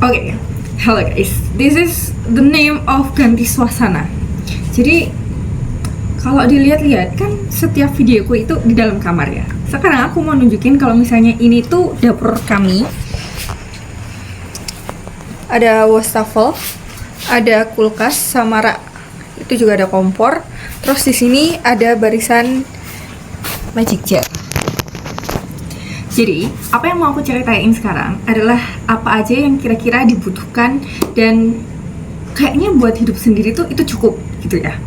Oke, hello guys. This is the name of ganti suasana. Jadi kalau dilihat-lihat kan setiap videoku itu di dalam kamar ya. Sekarang aku mau nunjukin kalau misalnya ini tuh dapur kami. Ada wastafel, ada kulkas sama itu juga ada kompor. Terus di sini ada barisan magic jar. Jadi, apa yang mau aku ceritain sekarang adalah apa aja yang kira-kira dibutuhkan dan kayaknya buat hidup sendiri tuh itu cukup gitu ya.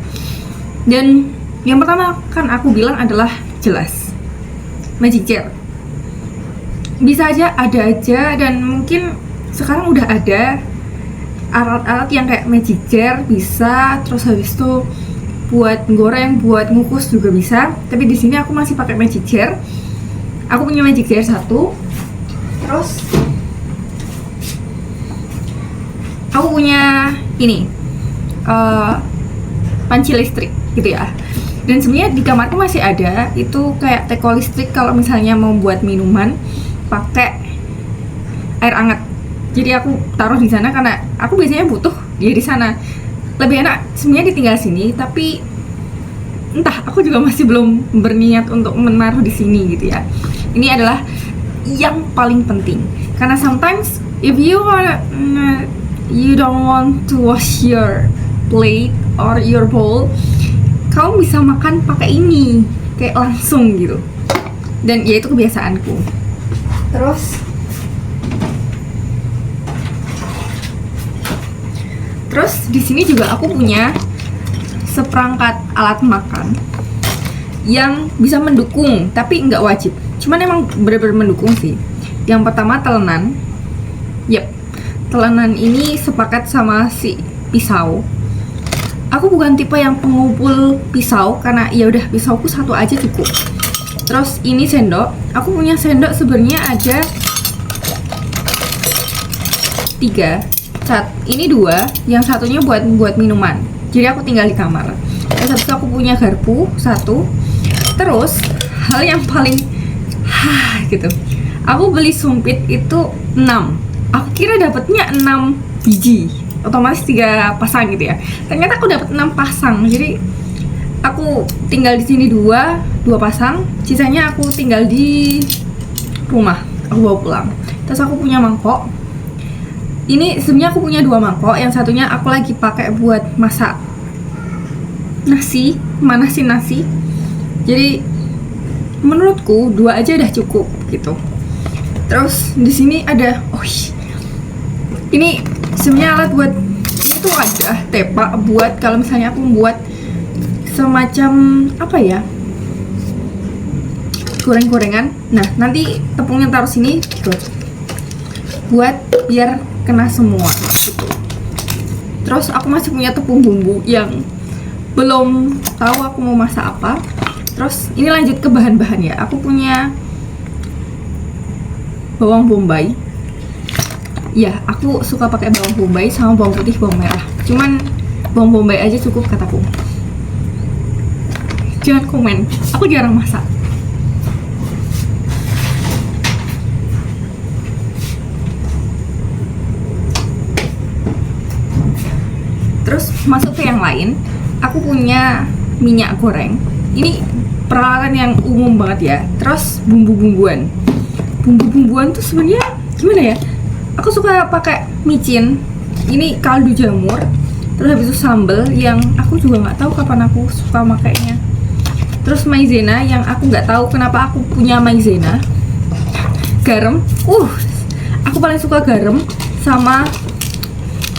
Dan yang pertama kan aku bilang adalah jelas magic jar. Bisa aja ada aja dan mungkin sekarang udah ada alat-alat yang kayak magic jar bisa, terus habis itu buat goreng, buat ngukus juga bisa. Tapi di sini aku masih pakai magic jar. Aku punya magic jar 1. Terus aku punya ini panci listrik gitu ya. Dan sebenarnya di kamarku masih ada itu kayak teko listrik kalau misalnya mau buat minuman pakai air hangat. Jadi aku taruh di sana karena aku biasanya butuh dia di sana. Lebih enak sebenarnya ditinggal sini, tapi entah aku juga masih belum berniat untuk menaruh di sini gitu ya. Ini adalah yang paling penting karena sometimes if you don't want to wash your plate or your bowl, kamu bisa makan pakai ini kayak langsung gitu. Dan ya itu kebiasaanku. Terus di sini juga aku punya seperangkat alat makan yang bisa mendukung tapi nggak wajib. Cuman emang bener-bener mendukung sih. Yang pertama telenan. Telenan ini sepakat sama si pisau. Aku bukan tipe yang pengumpul pisau karena ya udah pisauku 1 aja cukup. Terus ini sendok. Aku punya sendok sebenarnya ada 3. Ini 2, yang satunya buat minuman. Jadi aku tinggal di kamar. Terus habis itu aku punya garpu 1. Terus hal yang paling gitu. Aku beli sumpit itu 6. Aku kira dapatnya 6 biji. Otomatis 3 pasang gitu ya. Ternyata aku dapat 6 pasang. Jadi aku tinggal di sini 2 pasang. Sisanya aku tinggal di rumah. Aku bawa pulang. Terus aku punya mangkok. Ini sebenarnya aku punya 2 mangkok. Yang satunya aku lagi pakai buat masak nasi, manasin nasi. Jadi menurutku 2 aja udah cukup gitu. Terus di sini ada ini sebenarnya alat buat itu wadah tepak buat kalau misalnya aku membuat semacam apa ya, goreng-gorengan. Nah nanti tepungnya taruh sini gitu, buat biar kena semua gitu. Terus aku masih punya tepung bumbu yang belum tahu aku mau masak apa. Terus ini lanjut ke bahan-bahan ya. Aku punya bawang bombay. Ya, aku suka pakai bawang bombay sama bawang putih, bawang merah. Cuman bawang bombay aja cukup kataku. Jangan komen, aku jarang masak. Terus masuk ke yang lain. Aku punya minyak goreng. Ini peralatan yang umum banget ya. Terus bumbu-bumbuan tuh sebenarnya gimana ya, aku suka pakai micin. Ini kaldu jamur. Terus habis itu sambal yang aku juga nggak tahu kapan aku suka makainya. Terus maizena yang aku nggak tahu kenapa aku punya maizena. Garam, aku paling suka garam sama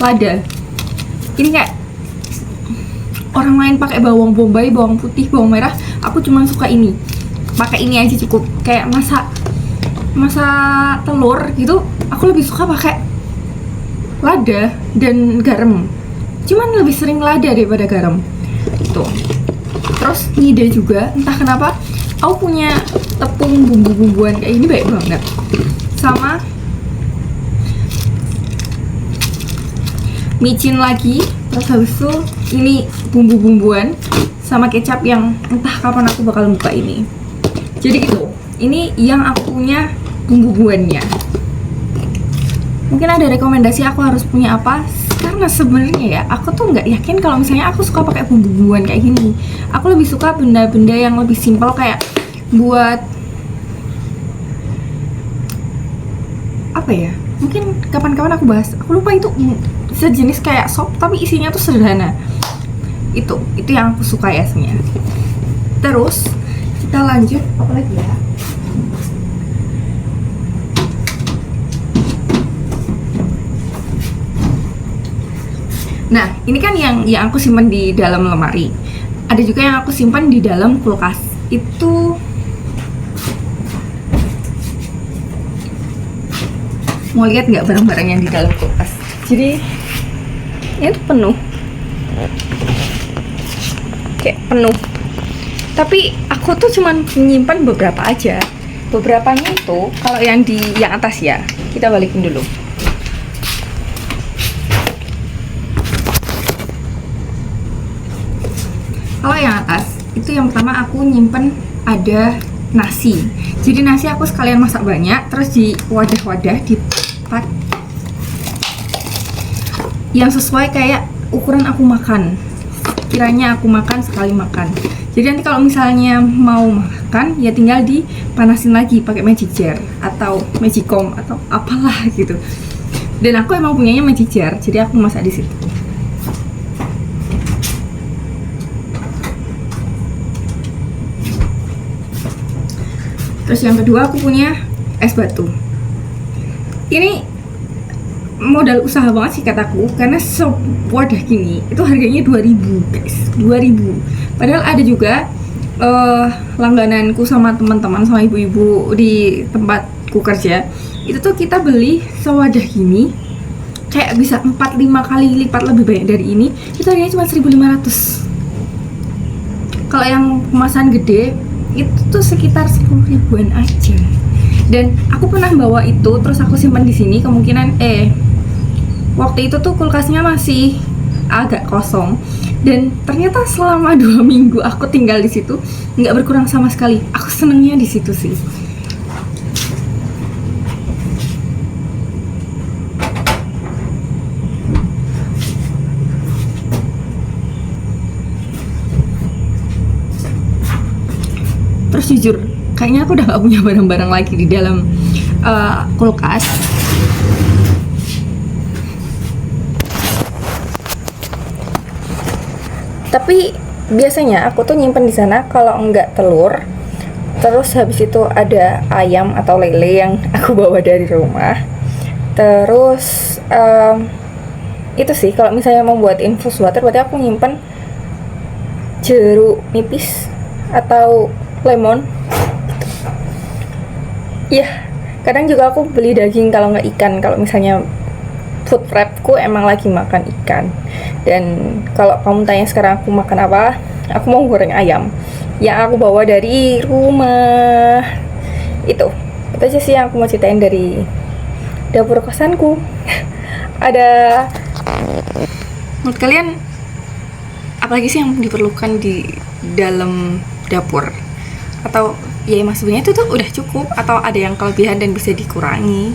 lada. Ini kayak orang lain pakai bawang bombay, bawang putih, bawang merah, aku cuma suka ini. Pakai ini aja cukup. Kayak masak telur gitu, aku lebih suka pakai lada dan garam. Cuman lebih sering lada daripada garam. Tuh. Terus nyide juga, entah kenapa aku punya tepung bumbu-bumbuan kayak ini baik banget. Sama micin lagi. Terus habis itu ini bumbu-bumbuan sama kecap yang entah kapan aku bakal buka ini. Jadi gitu, ini yang aku punya bumbu-bumbuannya. Mungkin ada rekomendasi aku harus punya apa? Karena sebenarnya ya, aku tuh nggak yakin kalau misalnya aku suka pakai bumbu-bumbuan kayak gini. Aku lebih suka benda-benda yang lebih simpel, kayak buat apa ya? Mungkin kapan-kapan aku bahas. Aku lupa itu sejenis kayak sop tapi isinya tuh sederhana. Itu yang aku suka ya sebenarnya. Terus kita lanjut apa lagi ya? Nah, ini kan yang aku simpan di dalam lemari. Ada juga yang aku simpan di dalam kulkas. Itu mau lihat nggak barang-barang yang di dalam kulkas? Jadi ini tuh penuh, kayak penuh. Tapi aku tuh cuman menyimpan beberapa aja. Beberapanya itu kalau yang di yang atas ya, kita balikin dulu. Kalau yang atas itu yang pertama aku nyimpen ada nasi. Jadi nasi aku sekalian masak banyak, terus di wadah-wadah dipack yang sesuai kayak ukuran aku makan. Kiranya aku makan sekali makan. Jadi nanti kalau misalnya mau makan ya tinggal dipanasin lagi pakai magic jar atau magicom atau apalah gitu. Dan aku emang punyanya magic jar, jadi aku masak di situ. Terus yang kedua aku punya es batu. Ini modal usaha banget sih kataku, karena sewadah gini itu harganya 2000 guys, 2000. Padahal ada juga langgananku sama teman-teman, sama ibu-ibu di tempatku kerja, itu tuh kita beli sewadah gini kayak bisa 4-5 kali lipat lebih banyak dari ini, itu harganya cuma 1500. Kalau yang kemasan gede itu tuh sekitar 10 ribuan aja. Dan aku pernah bawa itu, terus aku simpan di sini. Kemungkinan waktu itu tuh kulkasnya masih agak kosong, dan ternyata selama 2 minggu aku tinggal di situ nggak berkurang sama sekali. Aku senengnya di situ sih. Terus jujur, kayaknya aku udah gak punya barang-barang lagi di dalam kulkas. Tapi biasanya aku tuh nyimpen di sana kalau enggak telur. Terus habis itu ada ayam atau lele yang aku bawa dari rumah. Terus itu sih, kalau misalnya mau buat infus water berarti aku nyimpen jeruk nipis atau lemon. Iya, kadang juga aku beli daging kalau nggak ikan. Kalau misalnya food prepku emang lagi makan ikan. Dan kalau kamu tanya sekarang aku makan apa, aku mau goreng ayam yang aku bawa dari rumah. Itu aja sih yang aku mau ceritain dari dapur kosanku. Ada, menurut kalian apa lagi sih yang diperlukan di dalam dapur? Atau ya emang sebenarnya itu tuh udah cukup, atau ada yang kelebihan dan bisa dikurangi?